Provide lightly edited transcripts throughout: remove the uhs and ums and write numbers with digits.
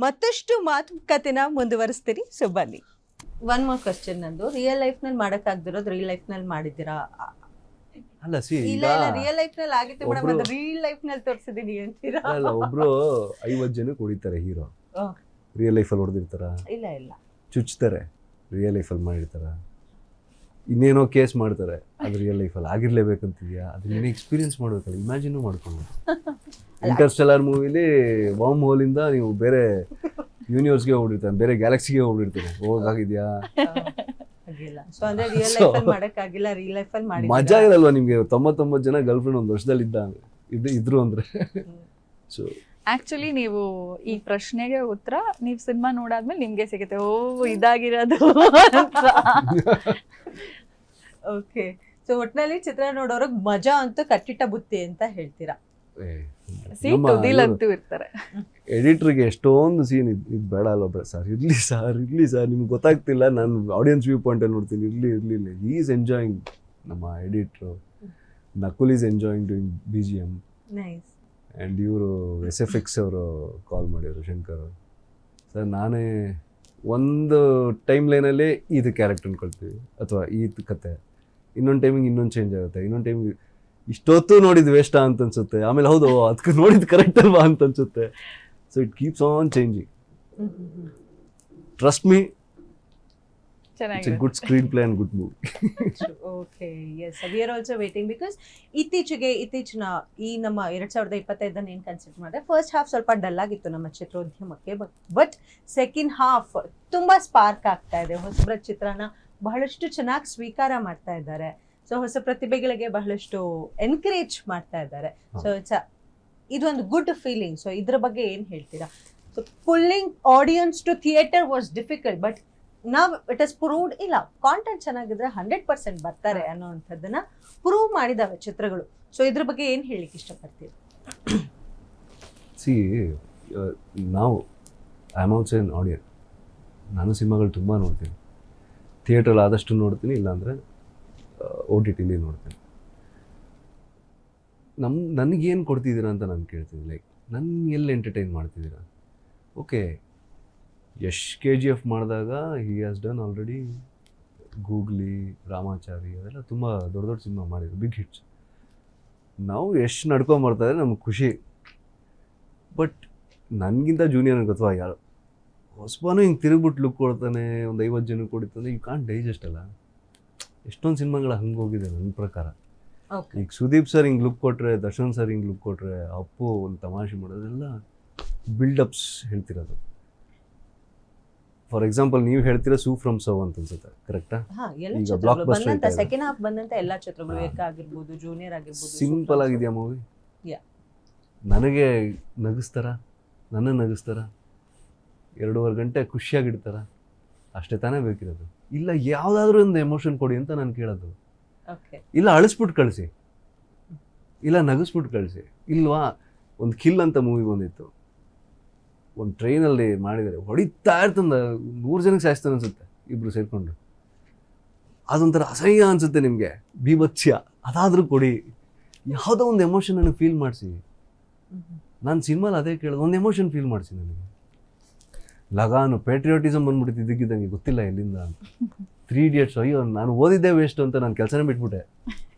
ಮತ್ತಷ್ಟು ಮಾತುಕತೆನ ಮುಂದುವರಿಸ್ತೀನಿ. ಸೊ ಬನ್ನಿ, one more question. ನಂದು ರಿಯಲ್ ಲೈಫ್ ನಲ್ಲಿ ಮಾಡಕ್ಕಾಗ್ದಿರೋದು ರಿಯಲ್ ಲೈಫ್ ನಲ್ಲಿ ಮಾಡಿದ್ದೀರಾ? ಅಲ್ಲ ಸಿ ಇಲ್ಲ ಇಲ್ಲ, ರಿಯಲ್ ಲೈಫ್ ನಲ್ಲಿ ಆಗಿತ್ತು ಮೇಡಮ್, ಅದು ರಿಯಲ್ ಲೈಫ್ ನಲ್ಲಿ ತೋರಿಸಿದೀನಿ ಅಂತೀರಾ? ಅಲ್ಲ, ಒಬ್ರು 50 ಜನಕ್ಕೆ ಹೊಡಿತಾರೆ ಹೀರೋ, ರಿಯಲ್ ಲೈಫಲ್ಲಿ ಹೊಡೆದಿರ್ತಾರ? ಇಲ್ಲ ಇಲ್ಲ, ಚುಚ್ತಾರೆ, ರಿಯಲ್ ಲೈಫಲ್ಲಿ ಮಾಡಿರ್ತಾರ. ಇನ್ನೇನೋ ಕೇಸ್ ಮಾಡ್ತಾರೆ, ಅದು ರಿಯಲ್ ಲೈಫಲ್ಲಿ ಆಗಿರ್ಲೇಬೇಕಂತಿದ್ಯಾ? ಅದನ್ನ ಎಕ್ಸ್ಪೀರಿಯನ್ಸ್ ಮಾಡ್ಬೇಕಲ್ಲ, ಇಮ್ಯಾಜಿನೂ ಮಾಡ್ಕೊಂಡು. ಇಂಟರ್ಸ್ಟೆಲ್ಲರ್ ಮೂವಿಲಿ ವಾರ್ಮ್ ಹೋಲಿಂದ ನೀವು ಬೇರೆ ಯೂನಿವರ್ಸ್ಗೆ ಹೋಗ್ಬಿಟ್ಟಿರ್ತಾನೆ, ಬೇರೆ ಗ್ಯಾಲಕ್ಸಿಗೆ ಹೋಗ್ಬಿಟ್ಟಿರ್ತಾನೆ, ಹೋಗಾಗಿದ್ಯಾ? ಸೊ ಅಂದ್ರೆ ರಿಯಲ್ ಲೈಫ್ ಅಲ್ಲಿ ಮಾಡಕ್ಕಾಗಿಲ್ಲ, ರಿಯಲ್ ಲೈಫ್ ಅಲ್ಲಿ ಮಾಡಿ ಮಜಾ ಇರಲ್ವಾ ನಿಮ್ಗೆ? 99 ಜನ ಗರ್ಲ್ ಫ್ರೆಂಡ್ ಒಂದು ವರ್ಷದಲ್ಲಿ ಇದ್ರು ಅಂದ್ರೆ. ಸೊ ಆಕ್ಚುಲಿ ನೀವು ಈ ಪ್ರಶ್ನೆಗೆ ಉತ್ತರ ನೀವು ಸಿನಿಮಾ ನೋಡಾದ್ಮೇಲೆ ನಿಮ್ಗೆ ಸಿಗುತ್ತೆ, ಓ ಇದಾಗಿರೋದು ಅಂತ. ಓಕೆ, ಸೊ ಒಟ್ನಲ್ಲಿ ಚಿತ್ರ ನೋಡೋರ್ಗ್ ಮಜಾ ಅಂತೂ ಕಟ್ಟಿಟ್ಟ ಬುತ್ತಿ ಅಂತ ಹೇಳ್ತೀರಾ? ತುದಿಲಂತೂ ಇರ್ತಾರೆ. ಎಡಿಟ್ರಿಗೆ ಎಷ್ಟೊಂದು ಸೀನ್ ಇದು ಬೇಡ ಅಲ್ವ ಸರ್, ಇರ್ಲಿ ಸರ್ ನಿಮ್ಗೆ ಗೊತ್ತಾಗ್ತಿಲ್ಲ, ನಾನು ಆಡಿಯನ್ಸ್ ವ್ಯೂ ಪಾಯಿಂಟ್ ಅಲ್ಲಿ ನೋಡ್ತೀನಿ, ಇರ್ಲಿ. ಹಿ ಈಸ್ ಎಂಜಾಯಿಂಗ್, ನಮ್ಮ editor Nakul is enjoying doing BGM. Nice. And ಇವರು SFX ಅವರು ಕಾಲ್ ಮಾಡಿದ್ರು, ಶಂಕರ್ ಸರ್. ನಾನೇ ಒಂದು ಟೈಮ್ ಲೈನಲ್ಲಿ ಇದು ಕ್ಯಾರೆಕ್ಟರ್ ಅನ್ಕೊಳ್ತೀವಿ, ಅಥವಾ ಈ ಕತೆ ಇನ್ನೊಂದು ಟೈಮಿಗೆ ಇನ್ನೊಂದು ಚೇಂಜ್ ಆಗುತ್ತೆ, ಇನ್ನೊಂದು ಟೈಮಿಗೆ ಇಷ್ಟೊತ್ತು ನೋಡಿದ್ದು ವೇಸ್ಟಾ ಅಂತ ಅನ್ಸುತ್ತೆ, ಆಮೇಲೆ ಹೌದು ಅದಕ್ಕೆ ನೋಡಿದ್ದು ಕರೆಕ್ಟ್ ಅಲ್ವಾ ಅಂತ ಅನ್ಸುತ್ತೆ. So it keeps on changing. Trust me, it's a good screenplay and good movie. Okay, yes, we are also waiting. Because ಇತ್ತೀಚಿನ ಈ ನಮ್ಮ 2025 ಏನು ಕನ್ಸಿಡರ್ ಮಾಡಿದ್ರೆ, ಫಸ್ಟ್ ಹಾಫ್ ಸ್ವಲ್ಪ ಡಲ್ ಆಗಿತ್ತು ನಮ್ಮ ಚಿತ್ರೋದ್ಯಮಕ್ಕೆ, ಬಟ್ ಸೆಕೆಂಡ್ ಹಾಫ್ ತುಂಬಾ ಸ್ಪಾರ್ಕ್ ಆಗ್ತಾ ಇದೆ. ಹೊಸಬ್ರ ಚಿತ್ರನ ಬಹಳಷ್ಟು ಚೆನ್ನಾಗಿ ಸ್ವೀಕಾರ ಮಾಡ್ತಾ ಇದ್ದಾರೆ. ಸೊ ಹೊಸ ಪ್ರತಿಭೆಗಳಿಗೆ ಬಹಳಷ್ಟು ಎನ್ಕರೇಜ್ ಮಾಡ್ತಾ ಇದ್ದಾರೆ. ಸೊ ಇದೊಂದು ಗುಡ್ ಫೀಲಿಂಗ್. ಸೊ ಇದ್ರ ಬಗ್ಗೆ ಏನು ಹೇಳ್ತೀರಾ? So pulling audience to theatre was difficult, but now it is proved. ಇಲ್ಲ, ಕಾಂಟೆಂಟ್ ಚೆನ್ನಾಗಿದ್ರೆ 100% ಬರ್ತಾರೆ ಅನ್ನೋವಂಥದ್ದನ್ನ ಪ್ರೂವ್ ಮಾಡಿದಾವೆ ಚಿತ್ರಗಳು. ಸೊ ಇದ್ರ ಬಗ್ಗೆ ಏನು ಹೇಳಲಿಕ್ಕೆ ಇಷ್ಟಪಡ್ತೀವಿ? ಸಿ, ನಾವು ಐ ಆಮ್ ಆಲ್ಸೋ ಎನ್ ಆಡಿಯನ್. ನಾನು ಸಿನಿಮಾಗಳು ತುಂಬ ನೋಡ್ತೀನಿ, ಥಿಯೇಟ್ರಲ್ಲಿ ಆದಷ್ಟು ನೋಡ್ತೀನಿ, ಇಲ್ಲಾಂದರೆ OTTಲಿ ನೋಡ್ತೀನಿ. ನನಗೇನು ಕೊಡ್ತಿದ್ದೀರಾ ಅಂತ ನಾನು ಕೇಳ್ತೀನಿ. ಲೈಕ್ ನನ್ನ ಎಲ್ಲಿ ಎಂಟರ್ಟೈನ್ ಮಾಡ್ತಿದ್ದೀರಾ? ಓಕೆ, ಯಶ್ KGF ಮಾಡಿದಾಗ he has done already googly, Ramachari, ಅದೆಲ್ಲ ತುಂಬ ದೊಡ್ಡ ಸಿನಿಮಾ ಮಾಡಿದ್ರು, ಬಿಗ್ ಹಿಟ್ಸ್. ನಾವು ಯಶ್ ನಡ್ಕೊಂಬರ್ತಾಯಿದ್ರೆ ನಮ್ಗೆ ಖುಷಿ. ಬಟ್ ನನಗಿಂತ ಜೂನಿಯರ್ ಅಥವಾ ಯಾರು ಹೊಸಬಾನು ಹಿಂಗೆ ತಿರುಗ್ಬಿಟ್ಟು ಲುಕ್ ಕೊಡ್ತಾನೆ, ಒಂದು 50 ಜನಕ್ಕೆ ಕೊಡ್ತಾನೆ, ಯು ಕಾಂಟ್ ಡೈಜೆಸ್ಟ್ ಅಲ್ಲ. ಎಷ್ಟೊಂದು ಸಿನಿಮಾಗಳು ಹಂಗೆ ಹೋಗಿದೆ ನನ್ನ ಪ್ರಕಾರ. ಈಗ ಸುದೀಪ್ ಸರ್ ಹಿಂಗೆ ಲುಕ್ ಕೊಟ್ಟರೆ, ದರ್ಶನ್ ಸರ್ ಹಿಂಗೆ ಲುಕ್ ಕೊಟ್ಟರೆ, ಅಪ್ಪು ಒಂದು ತಮಾಷೆ ಮಾಡೋದೆಲ್ಲ ಬಿಲ್ಡಪ್ಸ್ ಹೇಳ್ತಿರೋದು. ಫಾರ್ ಎಕ್ಸಾಂಪಲ್ ನೀವು ಹೇಳ್ತೀರಾ ಸೂ ಫ್ರಮ್ ಸೌ ಅಂತ ಅನ್ಸುತ್ತೆ, ಕರೆಕ್ಟಾ? ಈಗ ಬ್ಲಾಕ್ ಬಸ್ಟರ್ ಸೆಕೆಂಡ್ ಹಾಫ್ ಬಂದಂತ ಎಲ್ಲ ಚಿತ್ರಗಳು, ಏಕ ಆಗಿರ್ಬೋದು, ಜೂನಿಯರ್ ಆಗಿರ್ಬೋದು, ಸಿಂಪಲ್ ಆಗಿದೆಯಾ ಮೂವಿ? ನನಗೆ ನಗಿಸ್ತಾರ, ನನ್ನ ನಗಿಸ್ತಾರ, 2.5 ಗಂಟೆ ಖುಷಿಯಾಗಿಡ್ತಾರ, ಅಷ್ಟೇ ತಾನೇ ಬೇಕಿರೋದು. ಇಲ್ಲ ಯಾವುದಾದ್ರೂ ಒಂದು ಎಮೋಷನ್ ಕೊಡಿ ಅಂತ ನಾನು ಕೇಳೋದು. ಇಲ್ಲ ಅಳಿಸ್ಬಿಟ್ಟು ಕಳಿಸಿ, ಇಲ್ಲ ನಗಿಸ್ಬಿಟ್ಟು ಕಳಿಸಿ. ಇಲ್ವಾ, ಒಂದು ಕಿಲ್ ಅಂತ ಮೂವಿ ಬಂದಿತ್ತು, ಒಂದು ಟ್ರೈನಲ್ಲಿ ಮಾಡಿದರೆ ಹೊಡಿತಾ ಇರ್ತಂದ, 100 ಜನಕ್ಕೆ ಸಾಯಿಸ್ತಾನೆ ಅನ್ಸುತ್ತೆ, ಇಬ್ಬರು ಸೇರಿಕೊಂಡು. ಅದೊಂಥರ ಅಸಹ್ಯ ಅನಿಸುತ್ತೆ ನಿಮಗೆ, ಬೀಭತ್ಸ್ಯ. ಅದಾದರೂ ಕೊಡಿ, ಯಾವುದೋ ಒಂದು ಎಮೋಷನ್ ನನಗೆ ಫೀಲ್ ಮಾಡಿಸಿ. ನಾನು ಸಿನಿಮಾಲಿ ಅದೇ ಕೇಳೋದು, ಒಂದು ಎಮೋಷನ್ ಫೀಲ್ ಮಾಡಿಸಿ ನನಗೆ. ಲಗಾನು ಪ್ಯಾಟ್ರಿಯಾಟಿಸಮ್ ಬಂದ್ಬಿಡ್ತು ಇದಕ್ಕಿದ್ದಂಗೆ, ಗೊತ್ತಿಲ್ಲ ಎಲ್ಲಿಂದ. 3 Idiots, ಅಯ್ಯೋ ನಾನು ಓದಿದ್ದೇ ವೇಸ್ಟ್ ಅಂತ ನಾನು ಕೆಲಸನೇ ಬಿಟ್ಬಿಟ್ಟೆ.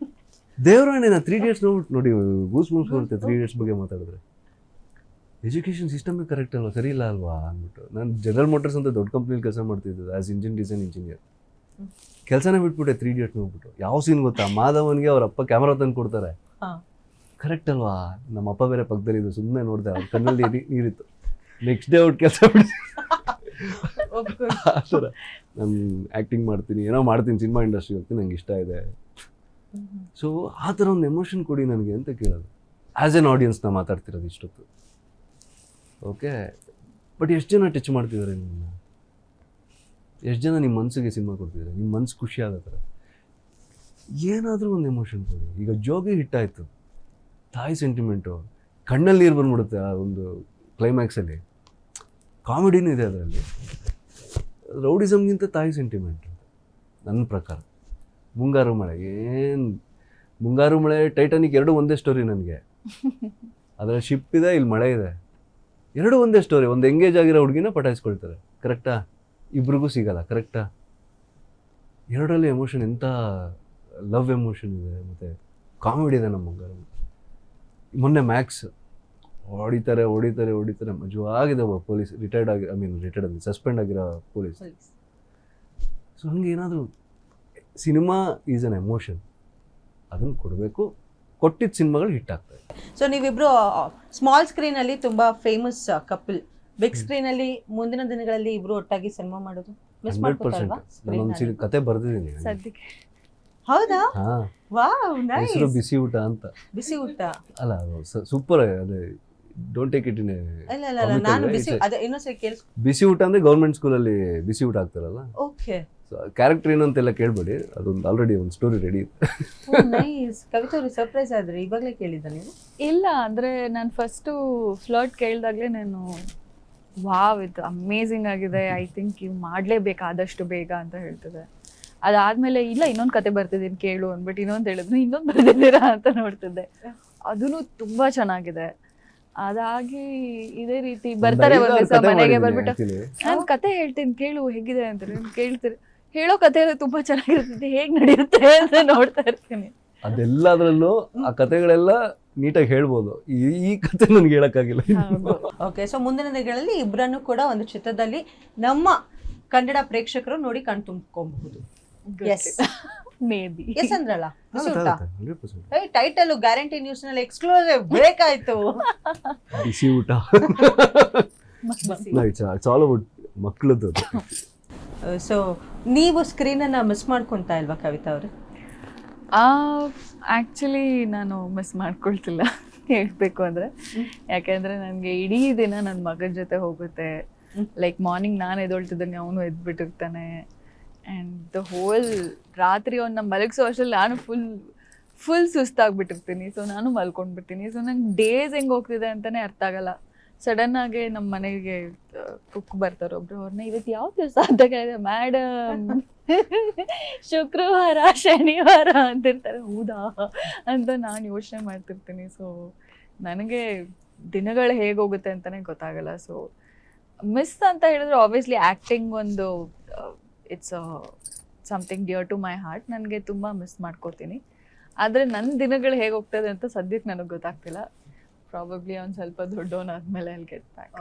ದೇವರಾಣೆ, ನಾನು 3 Idiots ನೋಡ್ಬಿಟ್ಟು ನೋಡಿ ಗೂಸ್ ಬರುತ್ತೆ 3 Idiots ಬಗ್ಗೆ ಮಾತಾಡಿದ್ರೆ. ಎಜುಕೇಷನ್ ಸಿಸ್ಟಮೇ ಕರೆಕ್ಟ್ ಅಲ್ವಾ, ಸರಿ ಇಲ್ಲ ಅಲ್ವಾ ಅಂದ್ಬಿಟ್ಟು. ನಾನು ಜನರಲ್ ಮೋಟರ್ಸ್ ಅಂತ ದೊಡ್ಡ ಕಂಪ್ನಿಲಿ ಕೆಲಸ ಮಾಡ್ತಿದ್ದು ಆ್ಯಸ್ ಡಿಸೈನ್ ಇಂಜಿನಿಯರ್. ಕೆಲಸನೇ ಬಿಟ್ಬಿಟ್ಟೆ 3 Idiots ನೋಡ್ಬಿಟ್ಟು. ಯಾವ ಸೀನ್ ಗೊತ್ತಾ, ಮಾಧವನ್ಗೆ ಅವ್ರ ಅಪ್ಪ ಕ್ಯಾಮ್ರಾ ತಂದು ಕೊಡ್ತಾರೆ, ಕರೆಕ್ಟ್ ಅಲ್ವಾ? ನಮ್ಮ ಅಪ್ಪ ಬೇರೆ ಪಕ್ಕದಲ್ಲಿದ್ದು, ಸುಮ್ಮನೆ ನೋಡಿದೆ, ಅವ್ರ ಕಣ್ಣಲ್ಲಿ ನೀರಿತ್ತು. ನೆಕ್ಸ್ಟ್ ಡೇ ಔಟ್ ಕೆಲಸ ಬಿಡ್ತೀನಿ. ಆ ಥರ ನಾನು ಆ್ಯಕ್ಟಿಂಗ್ ಮಾಡ್ತೀನಿ, ಏನೋ ಮಾಡ್ತೀನಿ, ಸಿನಿಮಾ ಇಂಡಸ್ಟ್ರಿಗೆ ಹೋಗ್ತೀನಿ, ನಂಗೆ ಇಷ್ಟ ಇದೆ. ಸೊ ಆ ಥರ ಒಂದು ಎಮೋಷನ್ ಕೊಡಿ ನನಗೆ ಅಂತ ಕೇಳೋದು. ಆ್ಯಸ್ ಎನ್ ಆಡಿಯನ್ಸ್ ನಾವು ಮಾತಾಡ್ತಿರೋದು ಇಷ್ಟೊತ್ತು. ಓಕೆ, ಬಟ್ ಎಷ್ಟು ಜನ ಟಚ್ ಮಾಡ್ತಿದ್ದಾರೆ ನಿಮ್ಮನ್ನ? ಎಷ್ಟು ಜನ ನಿಮ್ಮ ಮನಸ್ಸಿಗೆ ಸಿನಿಮಾ ಕೊಡ್ತಿದ್ದಾರೆ? ನಿಮ್ಮ ಮನಸ್ಸು ಖುಷಿ ಆಗೋ ಥರ ಏನಾದರೂ ಒಂದು ಎಮೋಷನ್ ಕೊಡಿ. ಈಗ ಜೋಗಿ ಹಿಟ್ಟಾಯಿತು, ತಾಯಿ ಸೆಂಟಿಮೆಂಟು, ಕಣ್ಣಲ್ಲಿ ನೀರು ಬಂದ್ಬಿಡುತ್ತೆ ಆ ಒಂದು ಕ್ಲೈಮ್ಯಾಕ್ಸಲ್ಲಿ. ಕಾಮಿಡಿನೂ ಇದೆ ಅದರಲ್ಲಿ. ರೌಡಿಸಮ್ಗಿಂತ ತಾಯಿ ಸೆಂಟಿಮೆಂಟ್ ನನ್ನ ಪ್ರಕಾರ. ಮುಂಗಾರು ಮಳೆ, ಏನು ಮುಂಗಾರು ಮಳೆ, ಟೈಟಾನಿಕ್ 2 ಒಂದೇ ಸ್ಟೋರಿ ನನಗೆ. ಅದರ ಶಿಪ್ ಇದೆ, ಇಲ್ಲಿ ಮಳೆ ಇದೆ. ಎರಡು ಒಂದೇ ಸ್ಟೋರಿ. ಒಂದು ಎಂಗೇಜ್ ಆಗಿರೋ ಹುಡುಗಿನ ಪಟಾಯಿಸ್ಕೊಳ್ತಾರೆ, ಕರೆಕ್ಟಾ? ಇಬ್ರಿಗೂ ಸಿಗಲ್ಲ, ಕರೆಕ್ಟಾ? ಎರಡರಲ್ಲಿ ಎಮೋಷನ್, ಎಂಥ ಲವ್ ಎಮೋಷನ್ ಇದೆ, ಮತ್ತು ಕಾಮಿಡಿ ಇದೆ ನಮ್ಮ ಮುಂಗಾರಲ್ಲಿ. ಮೊನ್ನೆ ಮ್ಯಾಕ್ಸ್ ಹೊಡಿತಾರೆ ಮಜವಾಗಿದೆ ಒಬ್ಬ ಪೊಲೀಸ್, ರಿಟೈರ್ಡ್ ಆಗಿ ಸಸ್ಪೆಂಡ್ ಆಗಿರೋ ಪೊಲೀಸ್. ಸೊ ಹಂಗೆ ಏನಾದರೂ ಸಿನಿಮಾ ಈಸ್ ಅನ್ ಎಮೋಷನ್, ಅದನ್ನು ಕೊಡಬೇಕು. ಕೊಟ್ಟಿದ್ದ ಸಿನಿಮಾಗಳು ಹಿಟ್ ಆಗ್ತವೆ. ಸೊ ನೀವಿಬ್ರು ಸ್ಮಾಲ್ ಸ್ಕ್ರೀನ್ ಅಲ್ಲಿ ತುಂಬಾ ಫೇಮಸ್ ಕಪಲ್, ಬಿಗ್ ಸ್ಕ್ರೀನ್ ಅಲ್ಲಿ ಮುಂದಿನ ದಿನಗಳಲ್ಲಿ ಇಬ್ರು ಒಟ್ಟಾಗಿ ಸಿನಿಮಾ ಮಾಡೋದು ಮಿಸ್ 100%. ಮಾಡ್ಕೊಳ್ವಾ? ನಾನೊಂದು ಕತೆ ಬರ್ದಿದ್ದೀನಿ. ಸದ್ಯಕ್ಕೆ ಹೌದಾ? ಹಾ, ವಾವ್, ನೈಸ್. ಹೆಸರು ಬಿಸಿ ಊಟ ಅಂತ. ಬಿಸಿ ಊಟ? ಅಲ್ಲ, ಸೂಪರ್. ಅದೇ ಡೋಂಟ್ ಟೇಕ್ ಇಟ್ ಇನ್ ಇಲ್ಲ ಇಲ್ಲ ಇಲ್ಲ, ನಾನು ಬಿಸಿ ಅದೇ ಇನ್ನೊಂದ್ಸರಿ ಕೇಳಿಸ್. ಬಿಸಿ ಊಟ ಅಂದ್ರೆ ಗೌರ್ಮೆಂಟ್ ಸ್ಕೂಲಲ್ಲಿ ಬಿಸಿ ಊಟ ಆಗ್ತಾರಲ್ಲ, ಓಕೆ. ಕ್ಯಾರೆಕ್ಟರ್ ಏನು ಅಂತೆಲ್ಲ ಕೇಳ್ಬೇಡಿ, ಅದೊಂದು ಆಲ್ರೆಡಿ ಒಂದು ಸ್ಟೋರಿ ರೆಡಿ ಇದೆ. ನೈಸ್. ಕವಿತಾ ಅವ್ರಿಗೆ ಸರ್ಪ್ರೈಸ್ ಆದ್ರೆ ಇವಾಗಲೇ ಕೇಳಿದ್ದ ನೀವು? ಇಲ್ಲ ಅಂದ್ರೆ ನಾನು ಫಸ್ಟು ಫ್ಲರ್ಟ್ ಕೇಳಿದಾಗಲೇ ನಾನು ವಾವ್ ಇದು ಅಮೇಝಿಂಗ್ ಆಗಿದೆ, ಐ ಥಿಂಕ್ ಇವು ಮಾಡಲೇಬೇಕು ಆದಷ್ಟು ಬೇಗ ಅಂತ ಹೇಳ್ತಿದ್ದೆ. ಅದಾದ್ಮೇಲೆ ಇಲ್ಲ ಇನ್ನೊಂದು ಕತೆ ಬರ್ತಿದ್ದೀನಿ ಕೇಳು ಅಂದ್ಬಿಟ್ಟು ಇನ್ನೊಂದು ಹೇಳಿದ್ರು, ಇನ್ನೊಂದು ಬರ್ತಿದ್ದೀರಾ ಅಂತ ನೋಡ್ತಿದ್ದೆ. ಅದೂ ತುಂಬಾ ಚೆನ್ನಾಗಿದೆ. ಅದಾಗಿ ಇದೇ ರೀತಿ ಬರ್ತಾರೆ ಒಂದ್ ದಿವಸ ಮನೆಗೆ ಬರ್ಬಿಟ್ಟು ನಾನು ಕತೆ ಹೇಳ್ತೀನಿ ಕೇಳು ಹೇಗಿದೆ ಅಂತ ಕೇಳ್ತೀರಿ. ಹೇಳೋ ಕತೆ ತುಂಬಾ ಚೆನ್ನಾಗಿರ್ತೈತಿ, ಹೇಗ್ ನಡೆಯುತ್ತೆ ಅಂತ ನೋಡ್ತಾ ಇರ್ತೀನಿ. ಅದೆಲ್ಲದ್ರಲ್ಲೂ ಆ ಕತೆಗಳೆಲ್ಲ ನೀಟಾಗಿ ಹೇಳ್ಬೋದು. ಈ ಕತೆ ನನ್ಗೆ ಹೇಳಕ್ಕಾಗಿಲ್ಲ. ಓಕೆ, ಸೊ ಮುಂದಿನ ದಿನಗಳಲ್ಲಿ ಇಬ್ಬರನ್ನು ಕೂಡ ಒಂದು ಚಿತ್ರದಲ್ಲಿ ನಮ್ಮ ಕನ್ನಡ ಪ್ರೇಕ್ಷಕರು ನೋಡಿ ಕಣ್ ತುಂಬ್ಕೊಬಹುದು. ಎಸ್ ಮೇ ಬಿ ಎಸ್ ಅಂದ್ರಲ್ಲ, ಬಿಸಿ ಊಟ 100%. ಟೈಟಲ್ ಗ್ಯಾರಂಟಿ ನ್ಯೂಸ್ ನಲ್ಲಿ ಎಕ್ಸ್ಕ್ಲೂಸಿವ್ ಬ್ರೇಕ್ ಆಯ್ತು. ಬಿಸಿ ಊಟ ಇಟ್ಸ್ ಆಲ್ ಅಬೌಟ್ ಮಕ್ಕಳದ್ದು. ಸೊ ನೀವು ಸ್ಕ್ರೀನ್ ಅನ್ನ ಮಿಸ್ ಮಾಡ್ಕೊಂತಾ ಇಲ್ವಾ ಕವಿತಾ ಅವ್ರೆ? ಆ್ಯಕ್ಚುಲಿ ನಾನು ಮಿಸ್ ಮಾಡ್ಕೊಳ್ತಿಲ್ಲ ಹೇಳ್ಬೇಕು ಅಂದರೆ. ಯಾಕೆಂದರೆ ನನಗೆ ಇಡೀ ದಿನ ನನ್ನ ಮಗನ ಜೊತೆ ಹೋಗುತ್ತೆ. ಲೈಕ್ ಮಾರ್ನಿಂಗ್ ನಾನು ಎದ್ದೊಳ್ತಿದ್ದಾನೆ, ಅವನು ಎದ್ಬಿಟ್ಟಿರ್ತಾನೆ. ಆ್ಯಂಡ್ ದ ಹೋಲ್ ರಾತ್ರಿ ಅವ್ನ ಮಲಗಿಸೋ ಅಷ್ಟರಲ್ಲಿ ನಾನು ಫುಲ್ ಸುಸ್ತಾಗ್ಬಿಟ್ಟಿರ್ತೀನಿ. ಸೊ ನಾನು ಮಲ್ಕೊಂಡ್ಬಿಡ್ತೀನಿ. ಸೊ ನಂಗೆ ಡೇಸ್ ಹೆಂಗೆ ಹೋಗ್ತಿದೆ ಅಂತಲೇ ಅರ್ಥ ಆಗಲ್ಲ. ಸಡನ್ನಾಗಿ ನಮ್ಮ ಮನೆಗೆ ಕುಕ್ ಬರ್ತಾರೆ ಒಬ್ರು, ಅವ್ರನ್ನ ಇವತ್ತು ಯಾವ ದಿವಸ ಅಂತ ಕೇಳಿದೆ, ಮೇಡಮ್ ಶುಕ್ರವಾರ ಶನಿವಾರ ಅಂತಿರ್ತಾರೆ. ಹೌದಾ ಅಂತ ನಾನು ಯೋಚನೆ ಮಾಡ್ತಿರ್ತೀನಿ. ಸೊ ನನಗೆ ದಿನಗಳು ಹೇಗೆ ಹೋಗುತ್ತೆ ಅಂತಲೇ ಗೊತ್ತಾಗಲ್ಲ. ಸೊ ಮಿಸ್ ಅಂತ ಹೇಳಿದ್ರೆ ಆಬ್ವಿಯಸ್ಲಿ ಆ್ಯಕ್ಟಿಂಗ್ ಒಂದು it's something dear to my heart. ನನಗೆ ತುಂಬ ಮಿಸ್ ಮಾಡ್ಕೋತೀನಿ. ಆದರೆ ನನ್ನ ದಿನಗಳು ಹೇಗೆ ಹೋಗ್ತದೆ ಅಂತ ಸದ್ಯಕ್ಕೆ ನನಗೆ ಗೊತ್ತಾಗ್ತಿಲ್ಲ. ಪ್ರಾಬಬ್ಲಿ ಅವ್ನು ಸ್ವಲ್ಪ ದೊಡ್ಡವನಾದ್ಮೇಲೆ ಅಲ್ಲಿ ಗೆಟ್ ಬ್ಯಾಕ್.